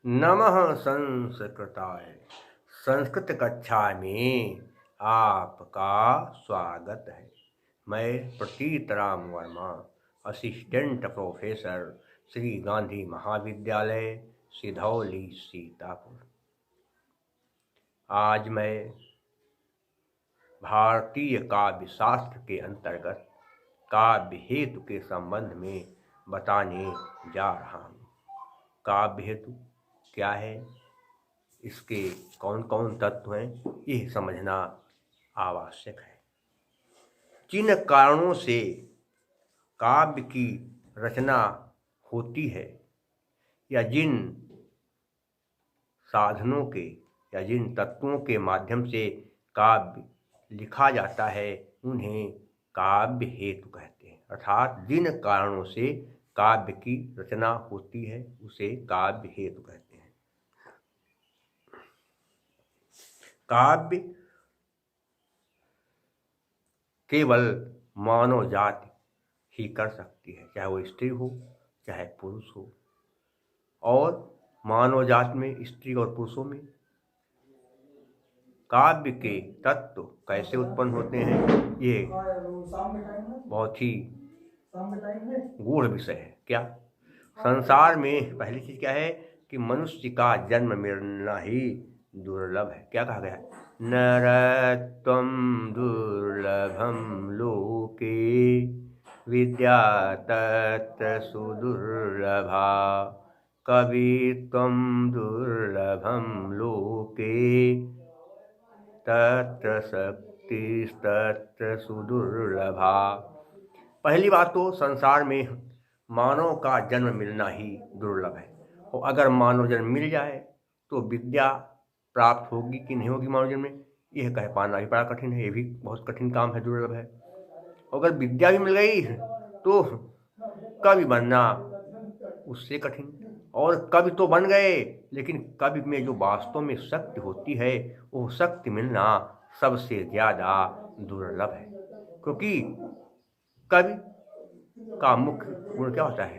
नमः संस्कृताय। संस्कृत कक्षा में आपका स्वागत है। मैं प्रतीत राम वर्मा, असिस्टेंट प्रोफेसर, श्री गांधी महाविद्यालय, सिधौली, सीतापुर। आज मैं भारतीय काव्य शास्त्र के अंतर्गत काव्य हेतु के संबंध में बताने जा रहा हूँ। काव्य हेतु क्या है, इसके कौन कौन तत्व हैं, यह समझना आवश्यक है। जिन कारणों से काव्य की रचना होती है या जिन साधनों के या जिन तत्वों के माध्यम से काव्य लिखा जाता है, उन्हें काव्य हेतु कहते हैं। अर्थात जिन कारणों से काव्य की रचना होती है उसे काव्य हेतु कहते हैं। काव्य केवल मानव जाति ही कर सकती है, चाहे वो स्त्री हो चाहे पुरुष हो। और मानव जाति में, स्त्री और पुरुषों में काव्य के तत्व कैसे उत्पन्न होते हैं, ये बहुत ही गूढ़ विषय है। क्या संसार में पहली चीज क्या है कि मनुष्य का जन्म मिलना ही दुर्लभ है। क्या कहा गया है? नरत्वं दुर्लभम लोके विद्या तत्र सुदुर्लभा कवित्वं दुर्लभम लोके तत्र शक्तिस्तत्र सुदुर्लभा। पहली बात तो संसार में मानव का जन्म मिलना ही दुर्लभ है। और अगर मानव जन्म मिल जाए तो विद्या प्राप्त होगी कि नहीं होगी मानव जन्म में, यह कह पाना ही बड़ा कठिन है। ये भी बहुत कठिन काम है, दुर्लभ है। अगर विद्या भी मिल गई तो कवि बनना उससे कठिन। और कवि तो बन गए, लेकिन कवि में जो वास्तव में शक्ति होती है, वो शक्ति मिलना सबसे ज्यादा दुर्लभ है। क्योंकि कवि का मुख्य गुण क्या होता है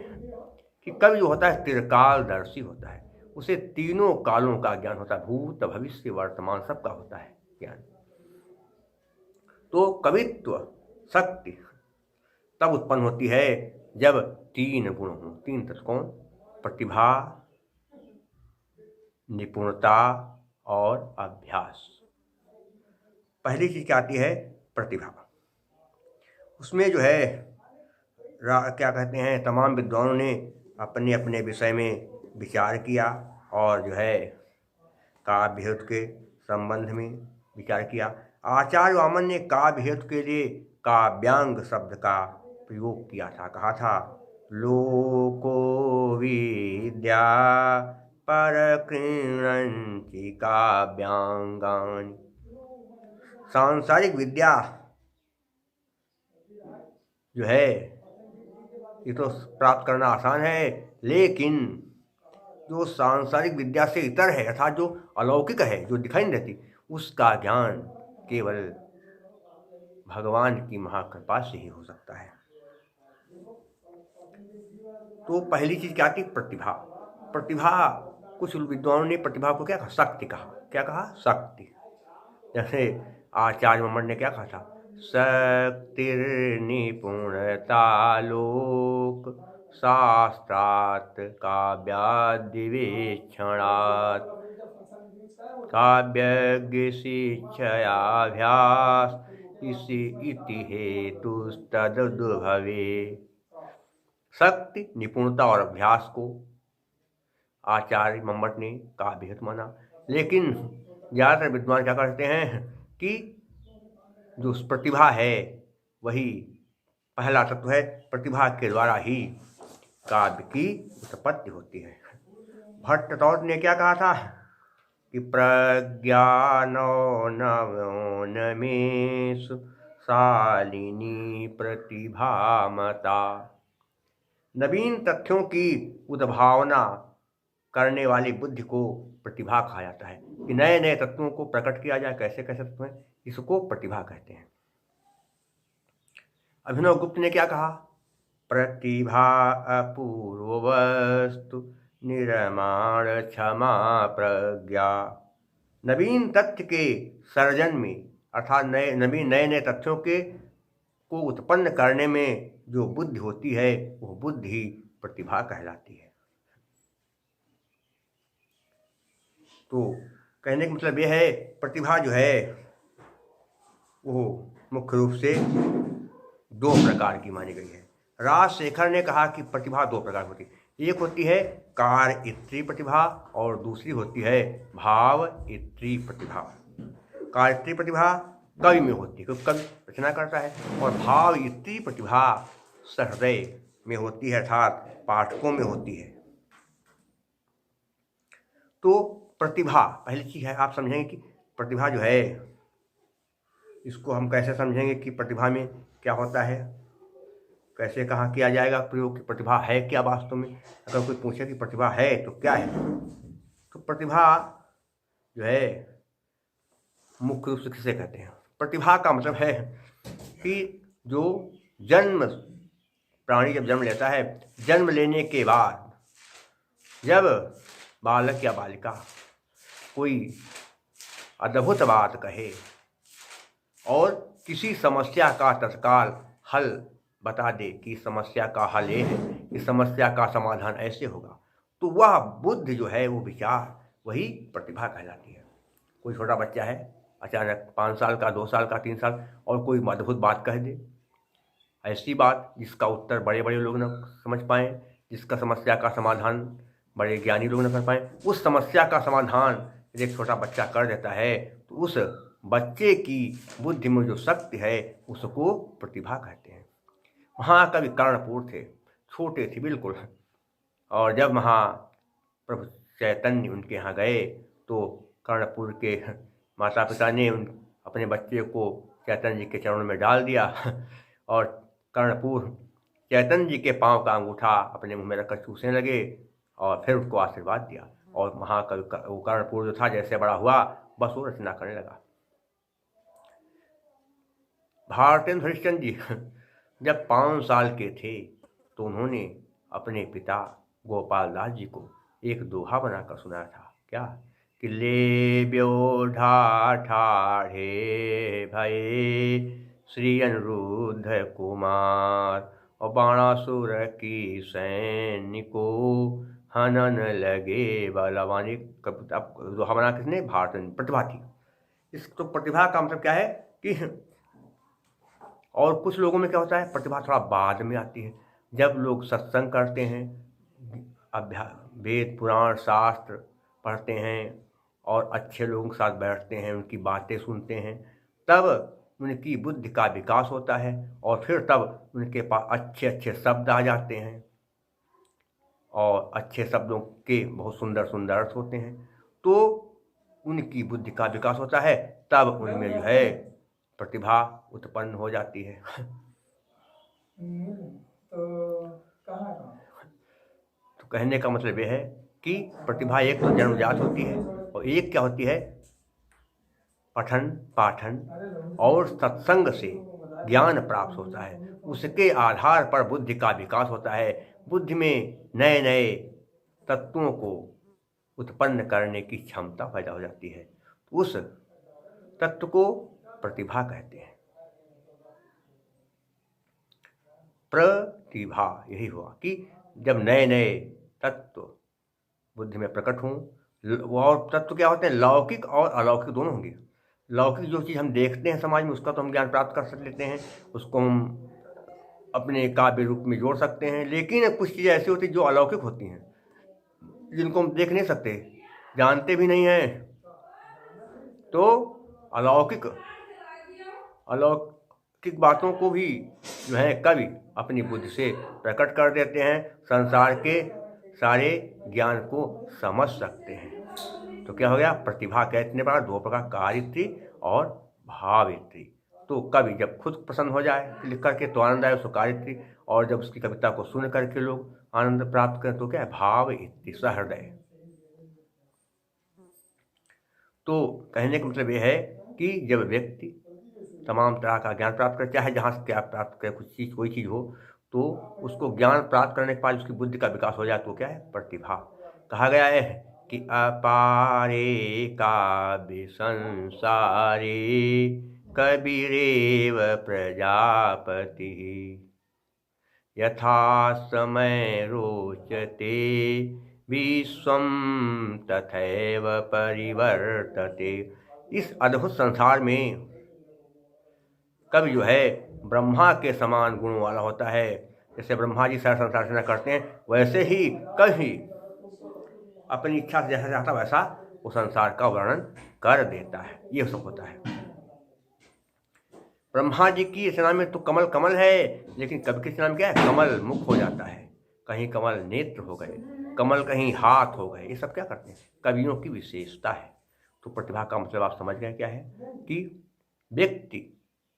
कि कवि जो होता है त्रिकालदर्शी होता है। उसे तीनों कालों का ज्ञान होता है, भूत भविष्य वर्तमान सबका होता है ज्ञान। तो कवित्व शक्ति तब उत्पन्न होती है जब तीन गुण हों। तीन तत्व कौन? प्रतिभा, निपुणता और अभ्यास। पहली चीज क्या आती है? प्रतिभा। उसमें जो है क्या कहते हैं, तमाम विद्वानों ने अपने अपने विषय में विचार किया और जो है काव्य हेतु के संबंध में विचार किया। आचार्य वामन ने काव्य हेतु के लिए काव्यांग शब्द का प्रयोग किया था। कहा था लोको विद्या परकृण्वन्ति काव्यांगानि। सांसारिक विद्या जो है ये तो प्राप्त करना आसान है, लेकिन जो सांसारिक विद्या से इतर है, अर्थात जो अलौकिक है, जो दिखाई नहीं देती, उसका ज्ञान केवल भगवान की महाकृपा से ही हो सकता है। तो पहली चीज क्या थी? प्रतिभा। प्रतिभा, कुछ विद्वानों ने प्रतिभा को क्या कहा? शक्ति कहा। क्या कहा? शक्ति। जैसे आचार्य वामन ने क्या कहा था? शक्तिर्निपुणता लोक शास्त्रात् काव्यादिवेक्षणात् काव्यज्ञ शिक्षयाभ्यास इति हेतुस्तदुद्भवे। शक्ति, निपुणता और अभ्यास को आचार्य मम्मट ने काव्य हेतु माना। लेकिन ज्यादातर विद्वान क्या करते हैं कि जो प्रतिभा है वही पहला तत्व है, प्रतिभा के द्वारा ही काव्य की उत्पत्ति होती है। भट्टतौत ने क्या कहा था कि प्रज्ञानो नवोन्मेषु शालिनी प्रतिभामता। नवीन तथ्यों की उद्भावना करने वाली बुद्धि को प्रतिभा कहा जाता है। कि नए नए तत्वों को प्रकट किया जाए, कैसे कैसे तत्व हैं, इसको प्रतिभा कहते हैं। अभिनव गुप्त ने क्या कहा? प्रतिभा अपूर्व वस्तु निर्माण क्षमा प्रज्ञा। नवीन तथ्य के सर्जन में अर्थात नए नए तथ्यों के को उत्पन्न करने में जो बुद्धि होती है वो बुद्धि ही प्रतिभा कहलाती है। तो कहने का मतलब यह है प्रतिभा जो है वो मुख्य रूप से दो प्रकार की मानी गई है। राजशेखर ने कहा कि प्रतिभा दो प्रकार होती है, एक होती है कार्य प्रतिभा और दूसरी होती है भाव प्रतिभा। कार्य प्रतिभा कवि में होती है क्योंकि कवि रचना करता है, और भाव प्रतिभा सहृदय में होती है अर्थात पाठकों में होती है। तो प्रतिभा पहली चीज है, आप समझेंगे कि प्रतिभा जो है इसको हम कैसे समझेंगे कि प्रतिभा में क्या होता है, कैसे कहाँ किया जाएगा प्रयोग कि प्रतिभा है क्या वास्तव में। अगर कोई पूछे कि प्रतिभा है तो क्या है, तो प्रतिभा जो है मुख्य रूप से किसे कहते हैं। प्रतिभा का मतलब है कि जो प्राणी जब जन्म लेता है, जन्म लेने के बाद जब बालक या बालिका कोई अद्भुत बात कहे और किसी समस्या का तत्काल हल बता दे कि समस्या का हल ये है, इस समस्या का समाधान ऐसे होगा, तो वह बुद्धि जो है वो विचार वही प्रतिभा कहलाती है। कोई छोटा बच्चा है अचानक 5 साल का 2 साल का 3 साल और कोई अद्भुत बात कह दे, ऐसी बात जिसका उत्तर बड़े बड़े लोग न समझ पाएँ, जिसका समस्या का समाधान बड़े ज्ञानी लोग न कर पाएँ, उस समस्या का समाधान यदि एक छोटा बच्चा कर देता है तो उस बच्चे की बुद्धि में जो शक्ति है उसको प्रतिभा कहते हैं। महाकवि कर्णपुर थे, छोटे थे बिल्कुल, और जब महाप्रभु चैतन्य उनके यहाँ गए तो कर्णपुर के माता पिता ने अपने बच्चे को चैतन्य जी के चरणों में डाल दिया और कर्णपुर चैतन्य जी के पांव का अंगूठा अपने मुंह में रखकर चूसने लगे और फिर उसको आशीर्वाद दिया। और महाकवि कर्णपुर जो था जैसे बड़ा हुआ बस वो रचना करने लगा। भारतेंद्र हरिश्चंद्र जी जब 5 साल के थे तो उन्होंने अपने पिता गोपाल दास जी को एक दोहा बनाकर सुनाया था। क्या कि ले ब्योढ़ा ठाढ़े भये श्री अनिरुद्ध कुमार और बाणासुर की सैनिको हनन लगे बलवानी। दोहा बना किसने? भारत प्रतिभा थी। इस तो प्रतिभा का मतलब क्या है कि और कुछ लोगों में क्या होता है प्रतिभा थोड़ा बाद में आती है, जब लोग सत्संग करते हैं, वेद पुराण शास्त्र पढ़ते हैं और अच्छे लोगों के साथ बैठते हैं, उनकी बातें सुनते हैं, तब उनकी बुद्धि का विकास होता है और फिर तब उनके पास अच्छे अच्छे शब्द आ जाते हैं और अच्छे शब्दों के बहुत सुंदर सुंदर अर्थ होते हैं, तो उनकी बुद्धि का विकास होता है, तब उनमें जो है प्रतिभा उत्पन्न हो जाती है। तो कहने का मतलब यह है कि प्रतिभा एक तो जन्मजात होती है और एक क्या होती है पठन पाठन और सत्संग से ज्ञान प्राप्त होता है, उसके आधार पर बुद्धि का विकास होता है। बुद्धि में नए नए तत्वों को उत्पन्न करने की क्षमता पैदा हो जाती है, उस तत्व को प्रतिभा कहते हैं। प्रतिभा यही हुआ कि जब नए नए तत्व बुद्धि में प्रकट हों, और तत्व क्या होते हैं लौकिक और अलौकिक दोनों होंगे। लौकिक जो चीज़ हम देखते हैं समाज में उसका तो हम ज्ञान प्राप्त कर लेते हैं, उसको हम अपने काव्य रूप में जोड़ सकते हैं, लेकिन कुछ चीज़ें ऐसी होती हैं जो अलौकिक होती हैं, जिनको हम देख नहीं सकते, जानते भी नहीं हैं। तो अलौकिक बातों को भी जो है कवि अपनी बुद्धि से प्रकट कर देते हैं, संसार के सारे ज्ञान को समझ सकते हैं। तो क्या हो गया प्रतिभा का इतने बड़ा दो प्रकार कार्यत्री और भावित्री। तो कवि जब खुद प्रसन्न हो जाए लिख करके तो आनंद आए उसको कार्यत्री, और जब उसकी कविता को सुन करके लोग आनंद प्राप्त करें तो क्या है भावित्री सहृदय। तो कहने का मतलब यह है कि जब व्यक्ति तमाम तरह का ज्ञान प्राप्त करे, चाहे जहाँ से क्या प्राप्त करे, कुछ चीज़ कोई चीज़ हो, तो उसको ज्ञान प्राप्त करने के बाद उसकी बुद्धि का विकास हो जाए तो क्या है प्रतिभा। कहा गया है कि अपारे काव्य संसारे कबीरेव प्रजापति यथा समय रोचते विश्वम तथैव परिवर्तते। इस अद्भुत संसार में कवि जो है ब्रह्मा के समान गुणों वाला होता है। जैसे ब्रह्मा जी सारा संसार रचना करते हैं, वैसे ही कवि अपनी इच्छा से जैसा चाहता वैसा वो संसार का वर्णन कर देता है। ये सब होता है। ब्रह्मा जी की रचना में तो कमल कमल है, लेकिन कवि की रचना में क्या है, कमल मुख हो जाता है, कहीं कमल नेत्र हो गए, कमल कहीं हाथ हो गए। ये सब क्या करते हैं, कवियों की विशेषता है। तो प्रतिभा का मतलब आप समझ गए क्या है कि व्यक्ति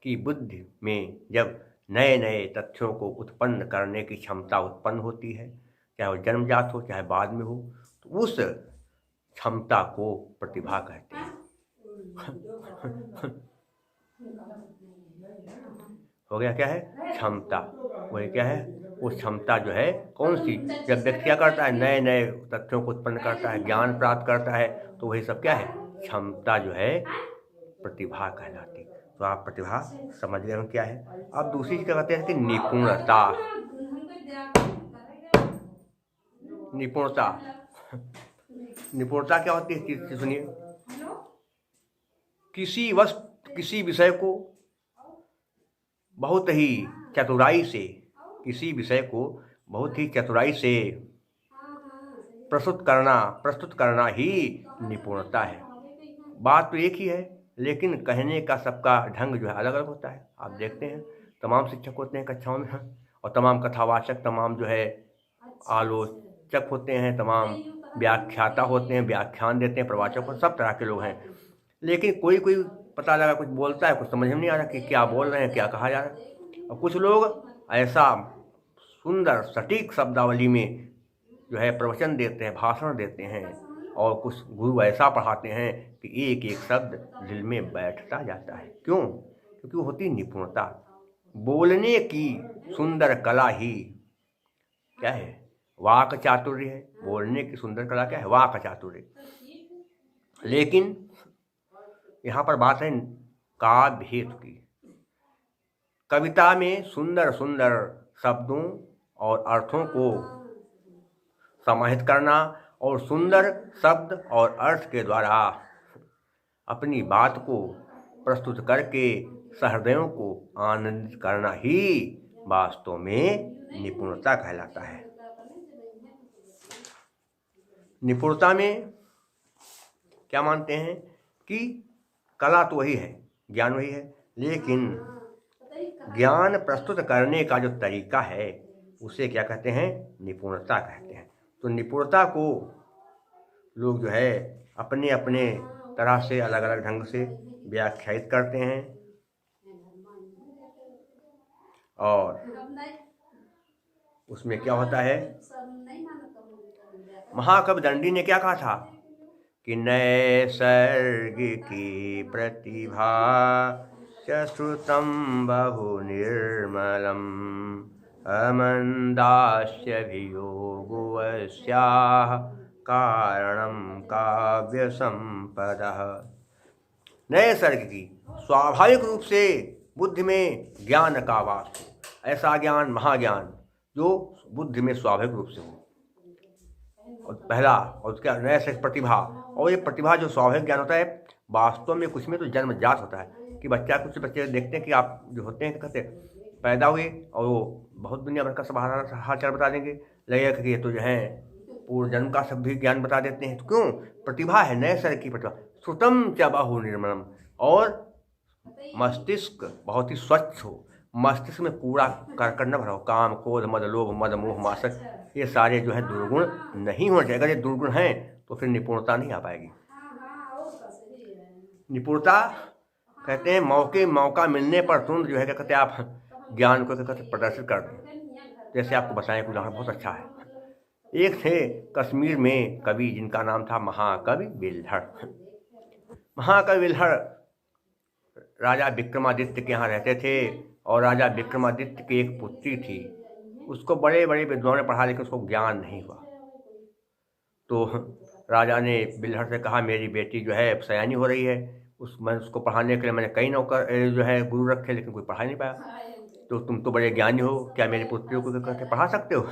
की बुद्धि में जब नए नए तथ्यों को उत्पन्न करने की क्षमता उत्पन्न होती है, चाहे वो जन्मजात हो चाहे बाद में हो, तो उस क्षमता को प्रतिभा कहते हैं। हो गया क्या है, क्षमता। वही क्या है, वो क्षमता जो है कौन सी, जब व्यक्ति क्या करता है, नए नए तथ्यों को उत्पन्न करता है, ज्ञान प्राप्त करता है, तो वही सब क्या है, क्षमता जो है प्रतिभा कहलाती है। तो आप प्रतिभा समझ गए हो क्या है। अब दूसरी चीज कहते हैं कि निपुणता। निपुणता निपुणता क्या होती है, चीज सुनिए। किसी विषय को बहुत ही चतुराई से, किसी विषय को बहुत ही चतुराई से प्रस्तुत करना ही निपुणता है। बात तो एक ही है, लेकिन कहने का सबका ढंग जो है अलग अलग होता है। आप देखते हैं तमाम शिक्षक होते हैं कक्षाओं में, और तमाम कथावाचक, तमाम जो है आलोचक होते हैं, तमाम व्याख्याता होते हैं, व्याख्यान देते हैं, प्रवाचक, सब तरह के लोग हैं। लेकिन कोई कोई पता लगा कुछ बोलता है, कुछ समझ में नहीं आ रहा कि क्या बोल रहे हैं, क्या कहा जा रहा है। और कुछ लोग ऐसा सुंदर सटीक शब्दावली में जो है प्रवचन देते हैं, भाषण देते हैं, और कुछ गुरु ऐसा पढ़ाते हैं कि एक एक शब्द दिल में बैठता जाता है। क्यों? क्योंकि वो होती निपुणता। बोलने की सुंदर कला ही क्या है, वाक चातुर्य है। बोलने की सुंदर कला क्या है, वाक चातुर्य। लेकिन यहाँ पर बात है काव्य हेतु की। कविता में सुंदर सुंदर शब्दों और अर्थों को समाहित करना, और सुंदर शब्द और अर्थ के द्वारा अपनी बात को प्रस्तुत करके सहृदयों को आनंदित करना ही वास्तव में निपुणता कहलाता है। निपुणता में क्या मानते हैं कि कला तो वही है, ज्ञान वही है, लेकिन ज्ञान प्रस्तुत करने का जो तरीका है उसे क्या कहते हैं, निपुणता कहते हैं। तो निपुणता को लोग जो है अपने अपने तरह से अलग अलग ढंग से व्याख्यायित करते हैं। और उसमें क्या होता है, महाकवि दंडी ने क्या कहा था कि नैसर्गिकी प्रतिभा श्रुतं बहु निर्मलम् अमन्दास्य वियोगोऽस्याः कारणं काव्य संपदः। नैसर्गिकी, स्वाभाविक रूप से बुद्धि में ज्ञान का वास हो, ऐसा ज्ञान, महाज्ञान जो बुद्धि में स्वाभाविक रूप से हो। और पहला, और उसका नैसर्गिक प्रतिभा। और ये प्रतिभा जो स्वाभाविक ज्ञान होता है, वास्तव में कुछ में तो जन्मजात होता है। कि बच्चा, कुछ बच्चे देखते हैं कि आप जो होते हैं कहते पैदा हुए और वो बहुत दुनिया भर का सब हाल बता देंगे, लगेगा कि ये तो जो है पूर्व जन्म का सब भी ज्ञान बता देते हैं। तो क्यों, प्रतिभा है, नैसर्गिक की प्रतिभा। श्रुतम च बहु निर्मलम, और मस्तिष्क बहुत ही स्वच्छ हो, मस्तिष्क में कूड़ा करकट न भरा हो, काम, क्रोध, मद, लोभ, मद, मोह, मासक, ये सारे जो है दुर्गुण नहीं होने चाहिए। अगर ये दुर्गुण हैं तो फिर निपुणता नहीं आ पाएगी। निपुणता कहते हैं मौका मिलने पर तुरंत जो है क्या कहते हैं, आप ज्ञान को क्या कहते हैं प्रदर्शित कर दें। जैसे आपको बताएं एक उदाहरण बहुत अच्छा है। एक थे कश्मीर में कवि जिनका नाम था महाकवि बिल्हड़। महाकवि बिल्हड़ राजा विक्रमादित्य के यहाँ रहते थे, और राजा विक्रमादित्य की एक पुत्री थी। उसको बड़े बड़े विद्वानों ने पढ़ा, लेकिन उसको ज्ञान नहीं हुआ। तो राजा ने बिल्हड़ से कहा, मेरी बेटी जो है सयानी हो रही है, मैं उसको पढ़ाने के लिए मैंने कई नौकर जो है गुरु रखे, लेकिन कोई पढ़ा नहीं पाया। तो तुम तो बड़े ज्ञानी हो, क्या मेरी पुत्रियों को करके पढ़ा सकते हो?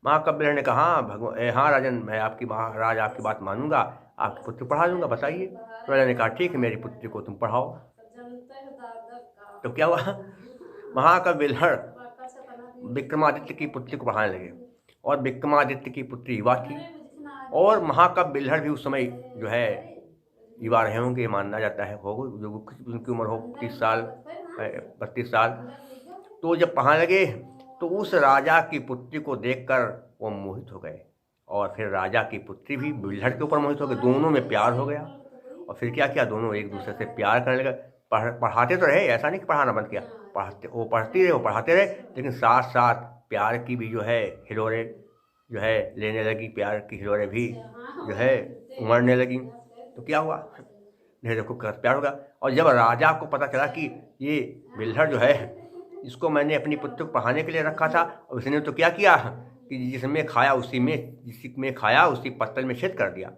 महाकाव्य ने कहा, हाँ भगवान, हाँ राजन, मैं आपकी महाराज आपकी बात मानूंगा, आपकी पुत्री पढ़ा दूंगा, बताइए। तो राजा ने कहा, ठीक है, मेरी पुत्री को तुम पढ़ाओ। तो क्या हुआ, महाकाव्य बिल्हड़ विक्रमादित्य की पुत्री को पढ़ाने लगे, और विक्रमादित्य की पुत्री युवा थी, और महाकाव्य बिल्हड़ भी उस समय जो है युवा रहे होंगे, माना जाता है, हो जो उनकी उम्र हो 30 साल 32 साल। तो जब पढ़ाने लगे तो उस राजा की पुत्री को देखकर वो मोहित हो गए, और फिर राजा की पुत्री भी बिल्हड़ के ऊपर मोहित हो गए, दोनों में प्यार हो गया। और फिर क्या किया, दोनों एक दूसरे से प्यार करने लगे। पढ़ाते तो रहे, ऐसा नहीं कि पढ़ाना बंद किया, पढ़ती रहे, वो पढ़ाते रहे, लेकिन साथ साथ प्यार की भी जो है हिलोरे जो है लेने लगी, प्यार की हिलोरे भी जो है उमड़ने लगी। तो क्या हुआ, देखो प्यार होगा। और जब राजा को पता चला कि ये बिल्हड़ जो है, इसको मैंने अपनी पुत्र को पढ़ाने के लिए रखा था, और उसने तो क्या किया कि जिसमें खाया उसी पत्तल में छेद कर दिया,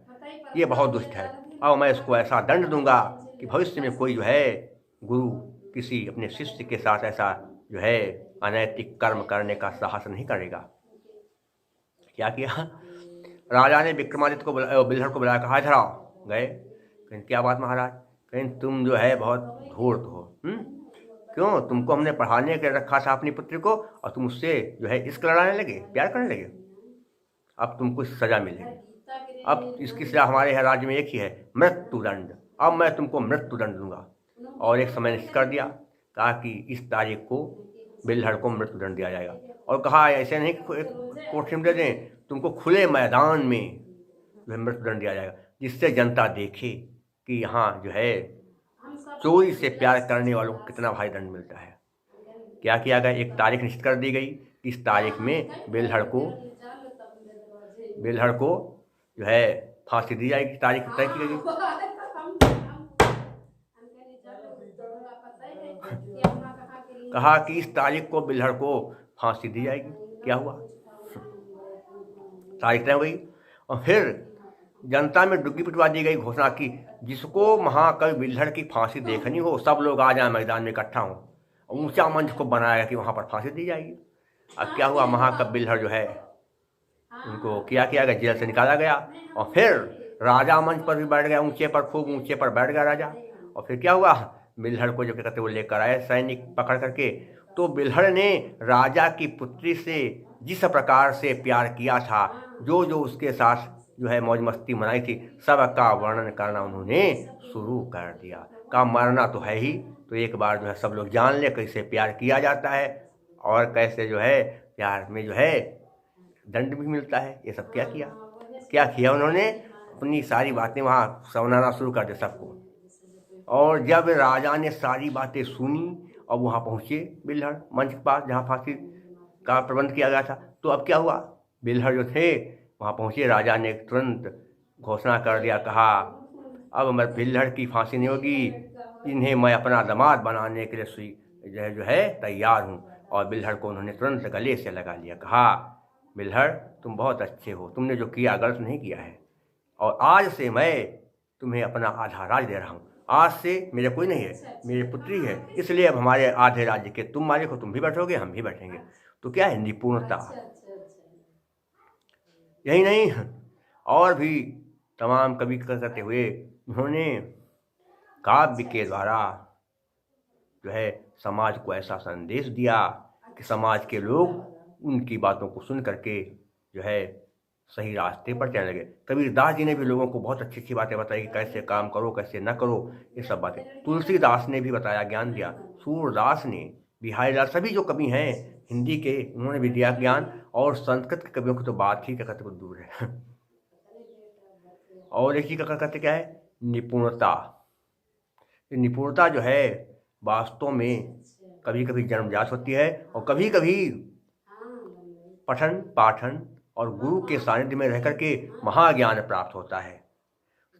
ये बहुत दुष्ट है, और मैं इसको ऐसा दंड दूंगा कि भविष्य में कोई जो है गुरु किसी अपने शिष्य के साथ ऐसा जो है अनैतिक कर्म करने का साहस नहीं करेगा। क्या किया, राजा ने विक्रमादित्य को बिल्हड़ को बुलाया, कहा, इधर आओ। गए, कहीं क्या बात महाराज, कहीं तुम जो है बहुत धूर्त हो, क्यों, तुमको हमने पढ़ाने के रखा था अपनी पुत्री को, और तुम उससे जो है इश्क लड़ाने लगे, प्यार करने लगे। अब तुमको सजा मिलेगी, अब इसकी सजा हमारे यहाँ राज्य में एक ही है, मृत्युदंड। अब मैं तुमको मृत्युदंड दूंगा। और एक समय निश्चित कर दिया, कहा कि इस तारीख को बिल्हड़ को मृत्युदंड दिया जाएगा। और कहा ऐसे नहीं कोठरी में दे दें, तुमको खुले मैदान में जो है मृत्युदंड दिया जाएगा, जिससे जनता देखे कि यहाँ जो है चोरी से प्यार करने वालों को कितना भारी दंड मिलता है। क्या किया गया, एक तारीख निश्चित कर दी गई, इस तारीख में बिल्हड़ को जो है फांसी दी जाएगी, तारीख तय की गई। कहा कि इस तारीख को बिल्हड़ को फांसी दी जाएगी। क्या हुआ, तारीख तय हो गई, और फिर जनता में डुग्गी पिटवा दी गई, घोषणा की, जिसको महाकवि बिल्हड़ की फांसी देखनी हो सब लोग आ जाए, मैदान में इकट्ठा हो। ऊंचा मंच को बनाया कि वहां पर फांसी दी जाएगी। अब क्या हुआ, महाकवि बिल्हड़ जो है उनको क्या किया गया, जेल से निकाला गया, और फिर राजा मंच पर भी बैठ गया, ऊंचे पर, खूब ऊंचे पर बैठ गया राजा। और फिर क्या हुआ, बिल्हड़ को जो क्या कहते वो लेकर आए सैनिक पकड़ करके। तो बिल्हड़ ने राजा की पुत्री से जिस प्रकार से प्यार किया था, जो जो उसके साथ जो है मौज मस्ती मनाई थी, सब का वर्णन करना उन्होंने शुरू कर दिया। का मरना तो है ही, तो एक बार जो है सब लोग जान ले कैसे प्यार किया जाता है, और कैसे जो है प्यार में जो है दंड भी मिलता है। ये सब क्या किया उन्होंने, अपनी सारी बातें वहाँ सुनाना शुरू कर दिया सबको। और जब राजा ने सारी बातें सुनी और वहाँ पहुँचे बिल्हड़ मंच के पास जहाँ फांसी का प्रबंध किया गया था, तो अब क्या हुआ, बिल्हड़ जो थे वहाँ पहुँचे, राजा ने तुरंत घोषणा कर दिया, कहा, अब मैं बिल्हड़ की फांसी नहीं होगी, इन्हें मैं अपना दामाद बनाने के लिए जो है तैयार हूँ। और बिल्हड़ को उन्होंने तुरंत गले से लगा लिया, कहा, बिल्हड़ तुम बहुत अच्छे हो, तुमने जो किया गलत नहीं किया है, और आज से मैं तुम्हें अपना आधा राज्य दे रहा हूँ। आज से मेरे कोई नहीं है, मेरी पुत्री है, इसलिए अब हमारे आधे राज्य के तुम मालिक हो, तुम भी बैठोगे, हम भी बैठेंगे। तो क्या है, निपुणता। यही नहीं, और भी तमाम कवि करते हुए उन्होंने काव्य के द्वारा जो है समाज को ऐसा संदेश दिया कि समाज के लोग उनकी बातों को सुन करके जो है सही रास्ते पर चलने लगे। कबीरदास जी ने भी लोगों को बहुत अच्छी अच्छी बातें बताई कि कैसे काम करो, कैसे न करो, ये सब बातें। तुलसीदास ने भी बताया, ज्ञान दिया। सूरदास ने, बिहारीलाल, सभी जो कवि हैं हिंदी के, उन्होंने भी दिया ज्ञान। और संस्कृत के कवियों की तो बात ही क्या कहते हैं दूर है। और एक चीज का कहते क्या है, निपुणता। निपुणता जो है वास्तव में कभी कभी जन्मजात होती है, और कभी कभी पठन पाठन और गुरु के सानिध्य में रह करके महाज्ञान प्राप्त होता है।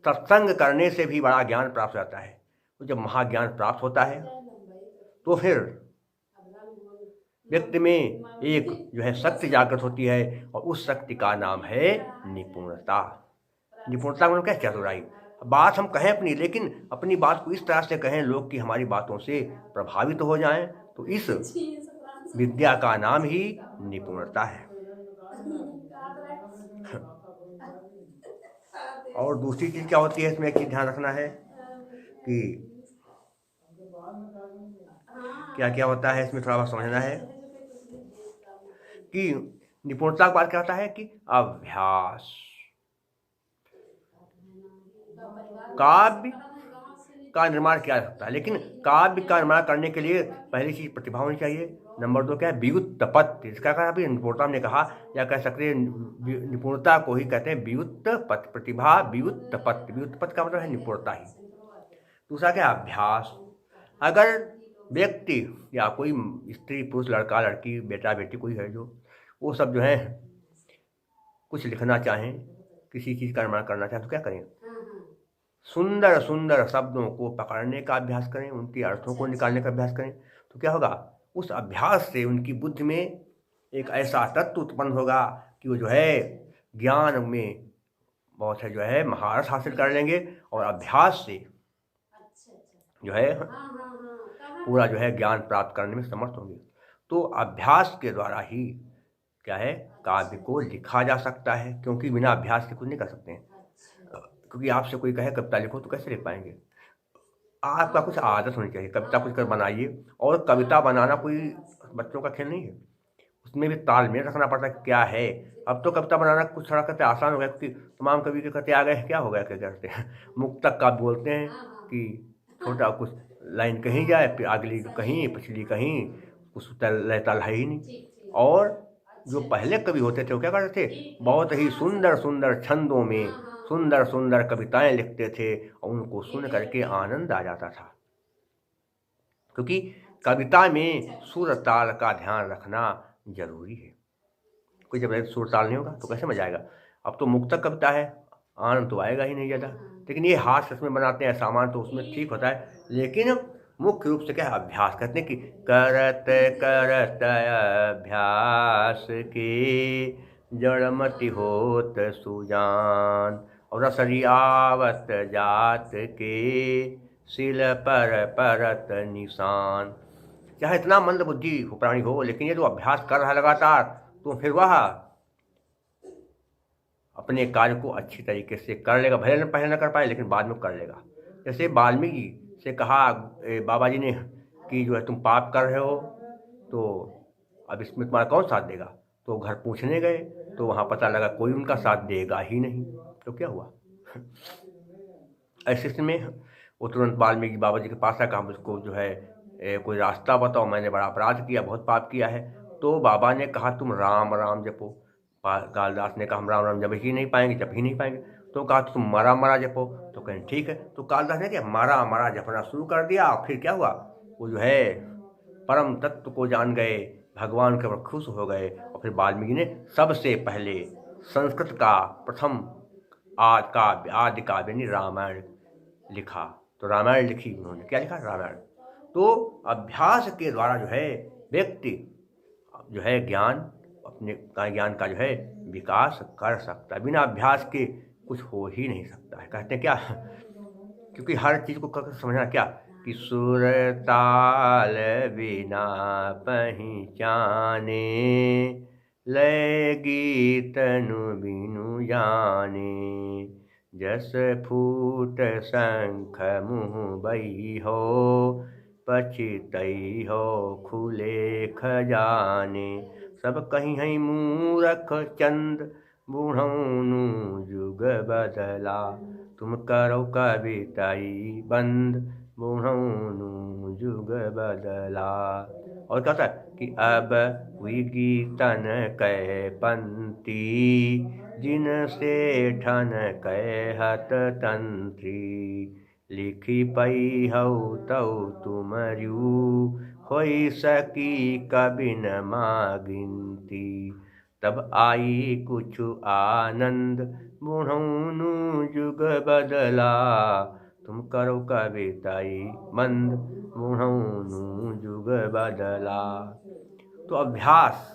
सत्संग करने से भी बड़ा ज्ञान प्राप्त होता है। तो जब महाज्ञान प्राप्त होता है तो फिर व्यक्ति में एक जो है शक्ति जागृत होती है, और उस शक्ति का नाम है निपुणता। निपुणता मतलब क्या, चतुराई। बात हम कहें अपनी, लेकिन अपनी बात को इस तरह से कहें लोग कि हमारी बातों से प्रभावित हो जाएं, तो इस विद्या का नाम ही निपुणता है। और दूसरी चीज क्या होती है इसमें, एक चीज ध्यान रखना है कि क्या क्या होता है इसमें, थोड़ा बहुत समझना है कि निपुणता का बात क्या होता है कि अभ्यास। काव्य का निर्माण किया जा सकता है, लेकिन काव्य का निर्माण करने के लिए पहली चीज प्रतिभा होनी चाहिए। नंबर 2 क्या है, व्युत्पत्ति। इसका कहा अभी निपुणता हमने कहा, या कह सकते हैं निपुणता को ही कहते हैं व्युत्पत्ति। प्रतिभा, व्युत्पत्ति। व्युत्पत्ति का मतलब है निपुणता ही। दूसरा क्या, अभ्यास। अगर व्यक्ति या कोई स्त्री पुरुष, लड़का लड़की, बेटा बेटी कोई है जो, वो सब जो है कुछ लिखना चाहें, किसी चीज़ का निर्माण करना चाहें, तो क्या करें, सुंदर सुंदर शब्दों को पकड़ने का अभ्यास करें, उनके अर्थों को निकालने का अभ्यास करें। तो क्या होगा, उस अभ्यास से उनकी बुद्धि में एक ऐसा तत्व उत्पन्न होगा कि वो जो है ज्ञान में बहुत है जो है महारत हासिल कर लेंगे, और अभ्यास से जो है पूरा जो है ज्ञान प्राप्त करने में समर्थ होंगे। तो अभ्यास के द्वारा ही क्या है, काव्य को लिखा जा सकता है, क्योंकि बिना अभ्यास के कुछ नहीं कर सकते हैं। क्योंकि आपसे कोई कहे कविता लिखो तो कैसे लिख पाएंगे। आपका कुछ आदत होनी चाहिए, कविता कुछ कर बनाइए। और कविता बनाना कोई बच्चों का खेल नहीं है, उसमें भी तालमेल रखना पड़ता है क्या है। अब तो कविता बनाना कुछ थोड़ा कहते आसान हो गया, क्योंकि तमाम कवि के कहते आ गए, क्या हो गया, क्या कहते हैं, मुक्तक का बोलते हैं कि छोटा कुछ लाइन कहीं जाए, फिर अगली कहीं, पिछली कहीं, कुछ लय ताल है ही नहीं। और जो पहले कवि होते थे वो क्या करते थे, बहुत ही सुंदर सुंदर छंदों में सुंदर सुंदर कविताएं लिखते थे, और उनको सुन करके आनंद आ जाता था। क्योंकि कविता में सुर ताल का ध्यान रखना जरूरी है। कोई जब सुर ताल नहीं होगा तो कैसे मजा आएगा। अब तो मुक्तक कविता है, आनंद तो आएगा ही नहीं ज़्यादा। लेकिन ये हाथ से उसमें बनाते हैं सामान, तो उसमें ठीक होता है। लेकिन मुख्य रूप से क्या है, अभ्यास। कहते हैं कि करत करत अभ्यास के जड़मति होत सुजान, और रसरी आवत जात के सिल पर परत निशान। चाहे इतना मंद बुद्धि प्राणी हो, लेकिन ये जो अभ्यास कर रहा है लगातार, तो फिर वह अपने कार्य को अच्छी तरीके से कर लेगा। भले न पहले न कर पाए, लेकिन बाद में कर लेगा। जैसे वाल्मीकि से कहा बाबा जी ने कि जो है तुम पाप कर रहे हो, तो अब इसमें तुम्हारा कौन साथ देगा। तो घर पूछने गए, तो वहाँ पता लगा कोई उनका साथ देगा ही नहीं। तो क्या हुआ, ऐसे में वो तुरंत वाल्मीकि बाबा जी के पास आया, कहा मुझको जो है कोई रास्ता बताओ, मैंने बड़ा अपराध किया, बहुत पाप किया है। तो बाबा ने कहा तुम राम राम जपो। कालिदास ने कहा हम राम राम जप ही नहीं पाएंगे, जप ही नहीं पाएंगे। तो कहा तुम मरा मरा जपो। तो कहें ठीक है। तो कालिदास ने क्या मरा मरा जपना शुरू कर दिया। फिर क्या हुआ, वो जो है परम तत्व को जान गए, भगवान के ऊपर खुश हो गए। और फिर वाल्मीकि ने सबसे पहले संस्कृत का प्रथम आदि काव्य यानी रामायण लिखा। तो रामायण लिखी उन्होंने, क्या लिखा, रामायण। तो अभ्यास के द्वारा जो है व्यक्ति जो है ज्ञान, अपने ज्ञान का जो है विकास कर सकता है। बिना अभ्यास के कुछ हो ही नहीं सकता है। कहते हैं क्या, क्योंकि हर चीज़ को समझना क्या कि सुर ताल बिना पहचाने, लय गीतनु बिनु जाने, जस फूट शंख मुँह बई हो, पछितई हो खुले खजाने। सब कहीं है मूरख चंद, बूढ़ौनु जुग बदला, तुम करो कविताई बंद, बूढ़ौनु जुग बदला। और क्या होता है कि अब हुई गीतन कै पंक्ति, जिनसे ठन कहत तंत्री, लिखी पई हऊ तऊ तुमरु, होई सकी कभी न मागिनती। तब आई कुछ आनंद, बूढ़ौनु जुग बदला, तुम करो कविताई मंद, बूढ़ौनु जुग बदला। तो अभ्यास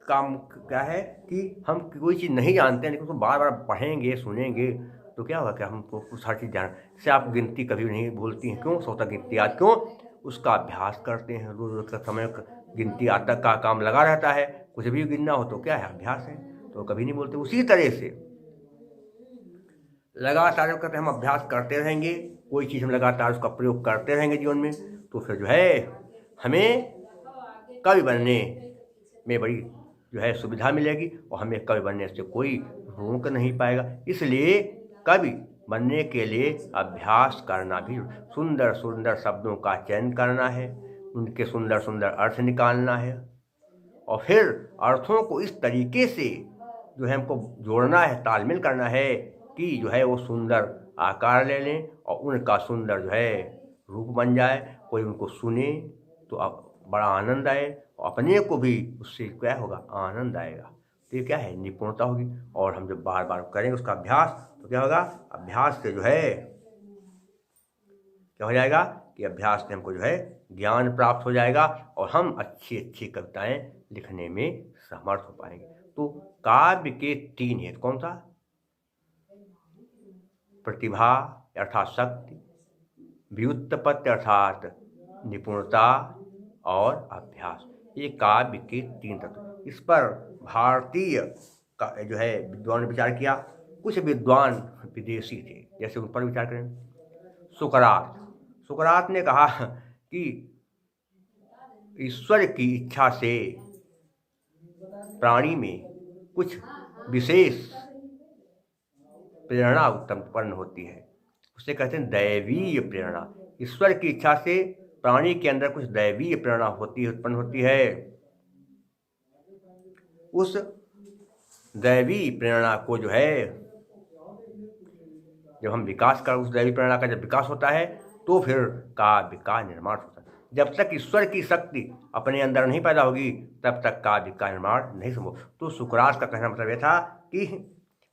काम क्या है कि हम कोई चीज़ नहीं जानते हैं लेकिन उसको बार बार पढ़ेंगे सुनेंगे तो क्या होगा कि हमको कुछ हर चीज़ जान। जैसे आप गिनती कभी नहीं भूलती हैं, क्यों? सौ तक गिनती याद क्यों? उसका अभ्यास करते हैं, रोज रोज का समय गिनती आज तक का काम लगा रहता है। कुछ भी गिनना हो तो क्या है? अभ्यास है, तो कभी नहीं बोलते। उसी तरह से लगातार जब कहते हैं हम अभ्यास करते रहेंगे, कोई चीज़ हम लगातार उसका प्रयोग करते रहेंगे जीवन में, तो फिर जो है हमें कवि बनने में बड़ी जो है सुविधा मिलेगी और हमें कवि बनने से कोई रोक नहीं पाएगा। इसलिए कवि बनने के लिए अभ्यास करना भी, सुंदर सुंदर शब्दों का चयन करना है, उनके सुंदर सुंदर अर्थ निकालना है और फिर अर्थों को इस तरीके से जो है हमको जोड़ना है, तालमेल करना है कि जो है वो सुंदर आकार ले लें और उनका सुंदर जो है रूप बन जाए। कोई उनको सुने तो बड़ा आनंद आए और अपने को भी उससे क्या होगा? आनंद आएगा। तो ये क्या है? निपुणता होगी। और हम जब बार बार करेंगे उसका अभ्यास तो क्या होगा? अभ्यास से जो है क्या हो जाएगा कि अभ्यास से हमको जो है ज्ञान प्राप्त हो जाएगा और हम अच्छी अच्छी कविताएं लिखने में समर्थ हो पाएंगे। तो काव्य के 3 हेतु कौन सा? प्रतिभा अर्थात शक्ति, व्युत्पत्ति अर्थात निपुणता और अभ्यास। ये काव्य के 3 तत्व। इस पर भारतीय का जो है विद्वान ने विचार किया। कुछ विद्वान विदेशी थे, जैसे उन पर विचार करें। सुकरात ने कहा कि ईश्वर की इच्छा से प्राणी में कुछ विशेष प्रेरणा उत्पन्न होती है, उसे कहते हैं दैवीय प्रेरणा। ईश्वर की इच्छा से प्राणी के अंदर कुछ दैवीय प्रेरणा उत्पन्न होती है। उस दैवी प्रेरणा को जो है जब हम विकास कर, उस दैवी प्रेरणा का जब विकास होता है तो फिर काव्य का निर्माण होता है। जब तक ईश्वर की शक्ति अपने अंदर नहीं पैदा होगी तब तक काव्य का निर्माण नहीं संभव। तो सुकरात का कहना मतलब यह था कि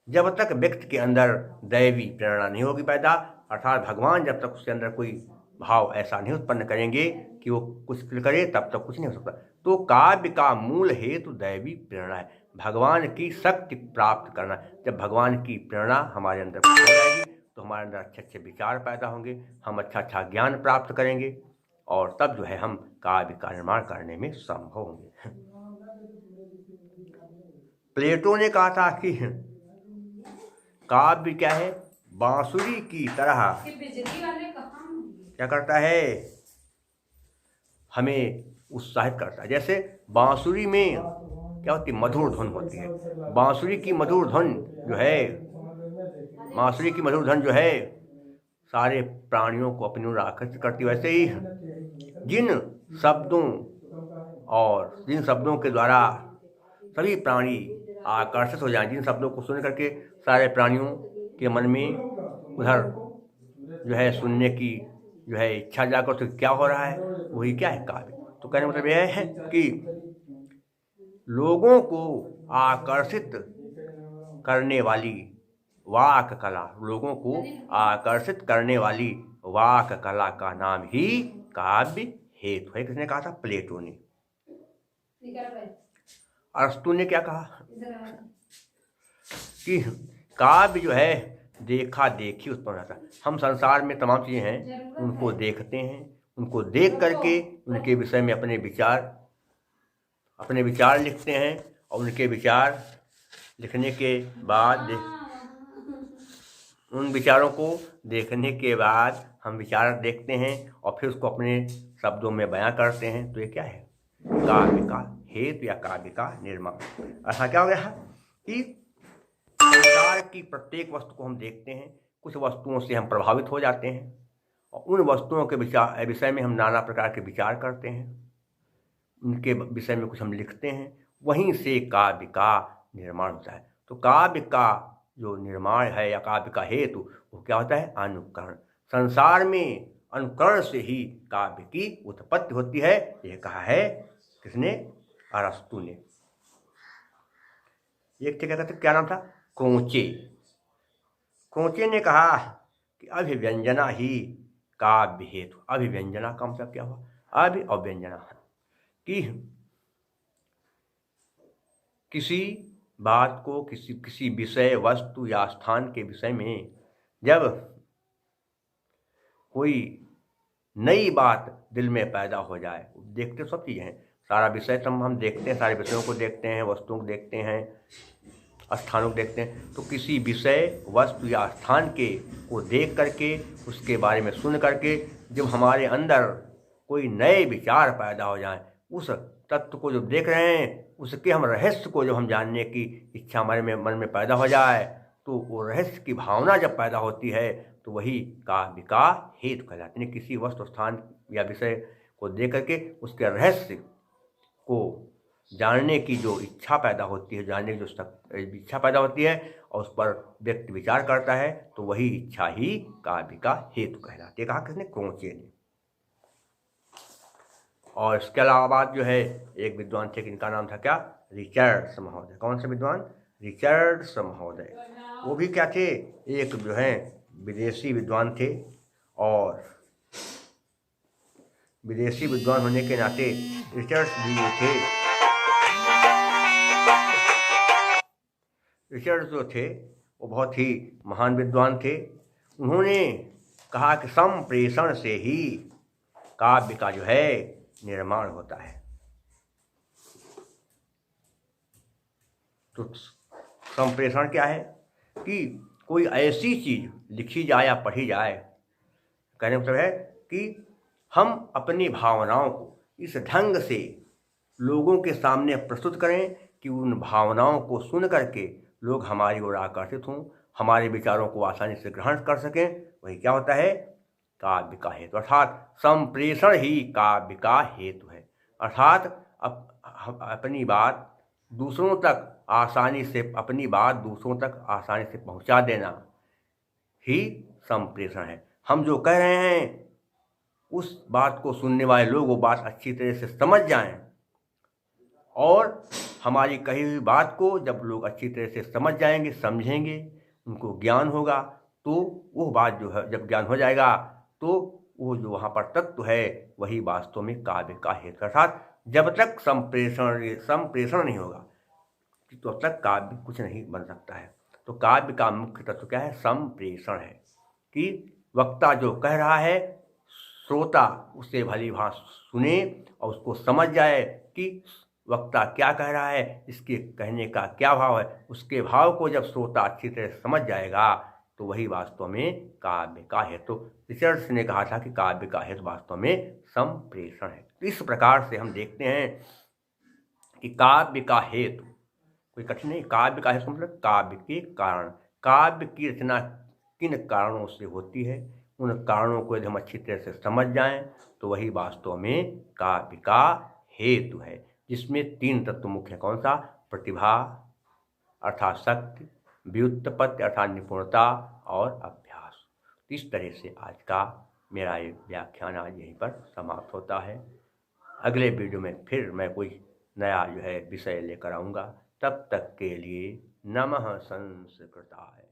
जब तक व्यक्ति के अंदर दैवी प्रेरणा नहीं होगी पैदा, अर्थात भगवान जब तक उसके अंदर कोई भाव ऐसा नहीं उत्पन्न करेंगे कि वो कुछ करे, तब तक कुछ नहीं हो सकता। तो काव्य का मूल हेतु दैवी प्रेरणा है, भगवान की शक्ति प्राप्त करना। जब भगवान की प्रेरणा हमारे अंदर हो जाएगी तो हमारे अंदर अच्छे अच्छे विचार पैदा होंगे, हम अच्छा अच्छा ज्ञान प्राप्त करेंगे और तब जो है हम काव्य का निर्माण करने में संभव होंगे। प्लेटो ने कहा था कि काव्य क्या है? बांसुरी की तरह क्या करता है? हमें उत्साहित करता है। जैसे बांसुरी में क्या होती है? मधुर धुन होती है। बांसुरी की मधुर धुन जो है सारे प्राणियों को अपनी ओर आकर्षित करती है। वैसे ही जिन शब्दों के द्वारा सभी प्राणी आकर्षित हो जाएं, जिन शब्दों को सुन करके सारे प्राणियों के मन में उधर जो है सुनने की जो है इच्छा जाकर, तो क्या हो रहा है? वही क्या है? काव्य। तो कहने मतलब यह है कि लोगों को आकर्षित करने वाली वाक कला, लोगों को आकर्षित करने वाली वाक कला का नाम ही काव्य हेतु है। किसने कहा था? प्लेटो ने। अरस्तु ने क्या कहा कि काव्य जो है देखा देखी उत्पन्न होता है। हम संसार में तमाम चीज़ें हैं उनको देखते हैं, उनको देख करके उनके विषय में अपने विचार लिखते हैं और उनके विचार लिखने के बाद उन विचारों को देखने के बाद हम विचार देखते हैं और फिर उसको अपने शब्दों में बयां करते हैं। तो ये क्या है? काव्य का हेतु या काव्य का निर्माण। ऐसा क्या हो गया कि संसार की प्रत्येक वस्तु को हम देखते हैं, कुछ वस्तुओं से हम प्रभावित हो जाते हैं और उन वस्तुओं के विषय में हम नाना प्रकार के विचार करते हैं, उनके विषय में कुछ हम लिखते हैं, वहीं से काव्य का निर्माण होता है। तो काव्य का जो निर्माण है या काव्य का हेतु वो क्या होता है? अनुकरण। संसार में अनुकरण से ही काव्य की उत्पत्ति होती है। यह कहा है किसने? अरस्तु ने। एक क्या कहते, क्या नाम था? क्रोचे ने कहा कि अभिव्यंजना ही काव्य हेतु। अभिव्यंजना का मतलब क्या हुआ? अभि और व्यंजना, कि किसी बात को, किसी विषय, वस्तु या स्थान के विषय में जब कोई नई बात दिल में पैदा हो जाए, देखते सब चीज़ें हैं, सारा विषय तो हम देखते हैं, सारे विषयों को देखते हैं, वस्तुओं को देखते हैं, स्थानों को देखते हैं। तो किसी विषय, वस्तु या स्थान को देख करके, उसके बारे में सुन करके जब हमारे अंदर कोई नए विचार पैदा हो जाए, उस तत्व को जो देख रहे हैं उसके हम रहस्य को जब हम जानने की इच्छा हमारे मन में पैदा हो जाए, तो वो रहस्य की भावना जब पैदा होती है तो वही काव्य का हेतु कहलाते हैं। किसी वस्तु, स्थान या विषय को देख करके उसके रहस्य को जानने की जो इच्छा पैदा होती है, जानने की जो इच्छा पैदा होती है और उस पर व्यक्ति विचार करता है, तो वही इच्छा ही काव्य का हेतु कहलाती है। कहा किसने? क्रोचे ने। और इसके अलावा जो है एक विद्वान थे, इनका नाम था क्या? रिचर्ड्स महोदय। कौन से विद्वान? रिचर्ड्स महोदय। वो भी क्या थे? एक जो है विदेशी विद्वान थे, और विदेशी विद्वान होने के नाते रिचर्ड्स भी थे। रिचर्ड्स जो थे वो बहुत ही महान विद्वान थे। उन्होंने कहा कि संप्रेषण से ही काव्य का जो है निर्माण होता है। तो संप्रेषण क्या है? कि कोई ऐसी चीज लिखी जाए या पढ़ी जाए, कहने का मतलब है कि हम अपनी भावनाओं को इस ढंग से लोगों के सामने प्रस्तुत करें कि उन भावनाओं को सुन करके लोग हमारी ओर आकर्षित हों, हमारे विचारों को आसानी से ग्रहण कर सकें। वही क्या होता है? काव्य का हेतु। अर्थात संप्रेषण ही काव्य का हेतु है। अर्थात अपनी बात दूसरों तक आसानी से, अपनी बात दूसरों तक आसानी से पहुंचा देना ही संप्रेषण है। हम जो कह रहे हैं उस बात को सुनने वाले लोग वो बात अच्छी तरह से समझ जाएं, और हमारी कही हुई बात को जब लोग अच्छी तरह से समझ जाएंगे, समझेंगे, उनको ज्ञान होगा, तो वो बात जो है, जब ज्ञान हो जाएगा तो वो जो वहाँ पर तत्व है वही वास्तव में काव्य का हेतु। अर्थात जब तक संप्रेषण नहीं होगा तो तब तक काव्य कुछ नहीं बन सकता है। तो काव्य का मुख्य तत्व क्या है? संप्रेषण है। कि वक्ता जो कह रहा है, श्रोता उससे भली भांति सुने और उसको समझ जाए कि वक्ता क्या कह रहा है, इसके कहने का क्या भाव है। उसके भाव को जब श्रोता अच्छी तरह समझ जाएगा तो वही वास्तव में काव्य का हेतु। रिचर्ड्स ने कहा था कि काव्य का हेतु वास्तव में संप्रेषण है। तो इस प्रकार से हम देखते हैं कि काव्य का हेतु कोई कठिन नहीं। काव्य का हेतु मतलब काव्य के कारण। काव्य की रचना किन कारणों से होती है, उन कारणों को यदि हम अच्छी तरह से समझ जाएं तो वही वास्तव में काव्य का हेतु है, जिसमें 3 तत्व मुख्य। कौन सा? प्रतिभा अर्थात शक्ति, व्युत्पत्ति अर्थात निपुणता, और अभ्यास। इस तरह से आज का मेरा ये व्याख्यान आज यहीं पर समाप्त होता है। अगले वीडियो में फिर मैं कोई नया जो है विषय लेकर आऊँगा। तब तक के लिए नमः संस्कृताय।